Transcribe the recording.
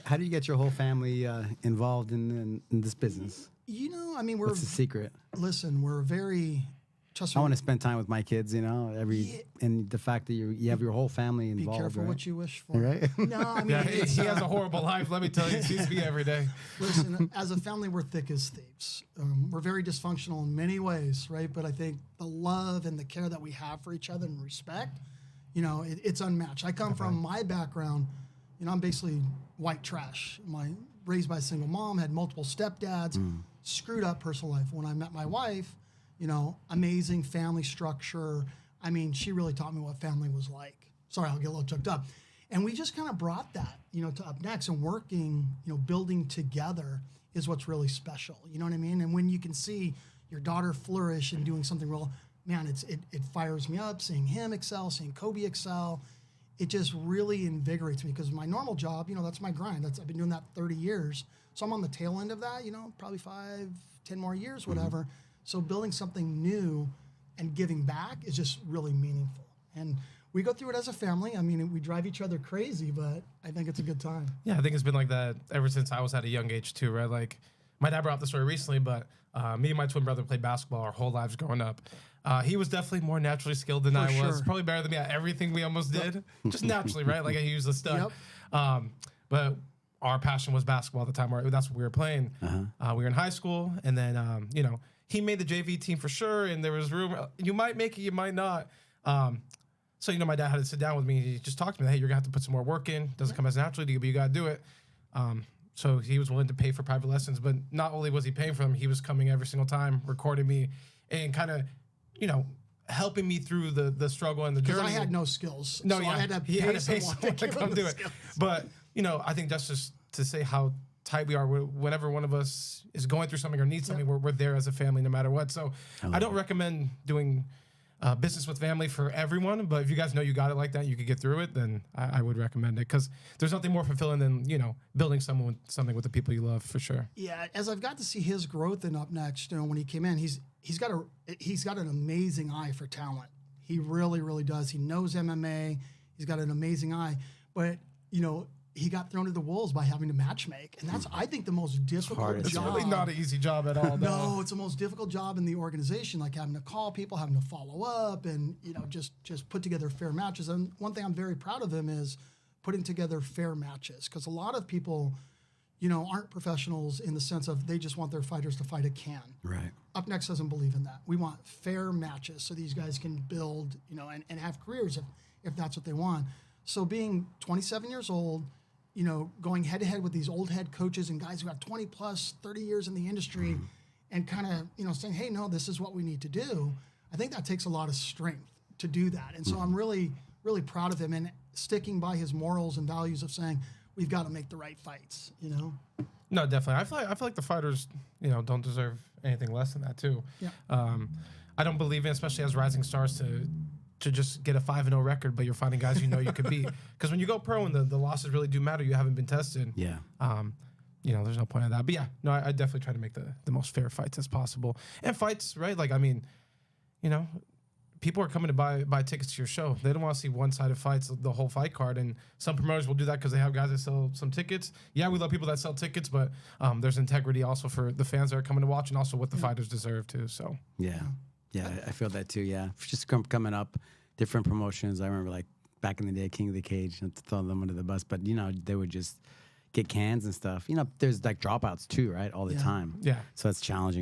How do you get your whole family involved in this business? You know, I mean, What's the secret? Listen, we're very. I want to spend time with my kids, you know, and the fact that you have your whole family involved. Be careful right? what you wish for. Right? No, I mean, Yeah, he has a horrible life. Let me tell you, he sees me every day. Listen, as a family, we're thick as thieves. We're very dysfunctional in many ways, right? But I think the love and the care that we have for each other and respect, you know, it's unmatched. I come from my background, you know, I'm basically white trash. Raised by a single mom, had multiple stepdads, screwed up personal life. When I met my wife, you know, amazing family structure. I mean, she really taught me what family was like. Sorry, I'll get a little choked up. And we just kind of brought that, you know, to Up Next, and working, you know, building together is what's really special. You know what I mean? And when you can see your daughter flourish and doing something real, man, it fires me up, seeing him excel, seeing Kobe excel. It just really invigorates me, because my normal job, you know, that's my grind. I've been doing that 30 years. So I'm on the tail end of that, you know, probably 5, 10 more years, whatever. So building something new and giving back is just really meaningful. And we go through it as a family. I mean, we drive each other crazy, but I think it's a good time. Yeah, I think it's been like that ever since I was at a young age too, right? Like, my dad brought up the story recently, but me and my twin brother played basketball our whole lives growing up. He was definitely more naturally skilled than I was. Probably better than me at everything we almost did. Just naturally, right? Like, he was a stud. But our passion was basketball at the time. That's what we were playing. We were in high school, and then, you know, he made the JV team for sure, and there was room. You might make it, you might not. So, you know, my dad had to sit down with me. He just talked to me, hey, you're going to have to put some more work in. Doesn't come as naturally to you, but you got to do it. So he was willing to pay for private lessons, but not only was he paying for them, he was coming every single time, recording me, and kind of, you know, helping me through the struggle and the journey. Because I had no skills. No, so yeah. I had to pay someone to come do it. But, you know, I think that's just to say how tight we are. Whenever one of us is going through something or needs something, we're there as a family no matter what. So I don't recommend doing business with family for everyone, but if you guys know you got it like that, you could get through it, then I would recommend it, because there's nothing more fulfilling than, you know, building something with the people you love, for sure. Yeah, as I've got to see his growth in Up Next, you know, when he came in, he's got an amazing eye for talent. He really, really does. He knows MMA. He's got an amazing eye, but, you know, he got thrown to the wolves by having to matchmake. And that's, I think, the most difficult job. It's really not an easy job at all. No, it's the most difficult job in the organization, like having to call people, having to follow up, and, you know, just put together fair matches. And one thing I'm very proud of him is putting together fair matches, because a lot of people, you know, aren't professionals in the sense of they just want their fighters to fight a can. Right. Up Next doesn't believe in that. We want fair matches so these guys can build, you know, and have careers if that's what they want. So being 27 years old, you know, going head-to-head with these old head coaches and guys who have 20 plus, 30 years in the industry, and kind of, you know, saying, hey, no, this is what we need to do. I think that takes a lot of strength to do that. And so I'm really, really proud of him, and sticking by his morals and values of saying, we've got to make the right fights, you know? No, definitely. I feel like the fighters, you know, don't deserve anything less than that too. Yeah. I don't believe in, especially as rising stars, to just get a 5-0 record, but you're fighting guys you know you could beat. Because when you go pro and the losses really do matter, you haven't been tested. Yeah. You know, there's no point in that. But yeah, no, I definitely try to make the most fair fights as possible. And fights, right? Like, I mean, you know, people are coming to buy tickets to your show. They don't want to see one-sided fights, the whole fight card. And some promoters will do that because they have guys that sell some tickets. Yeah, we love people that sell tickets, but there's integrity also for the fans that are coming to watch, and also what the fighters deserve too. So yeah, I feel that too. Yeah, just coming up, different promotions. I remember, like, back in the day, King of the Cage, not to throw them under the bus, but, you know, they would just get cans and stuff. You know, there's like dropouts too, right, all the time. Yeah, so it's challenging.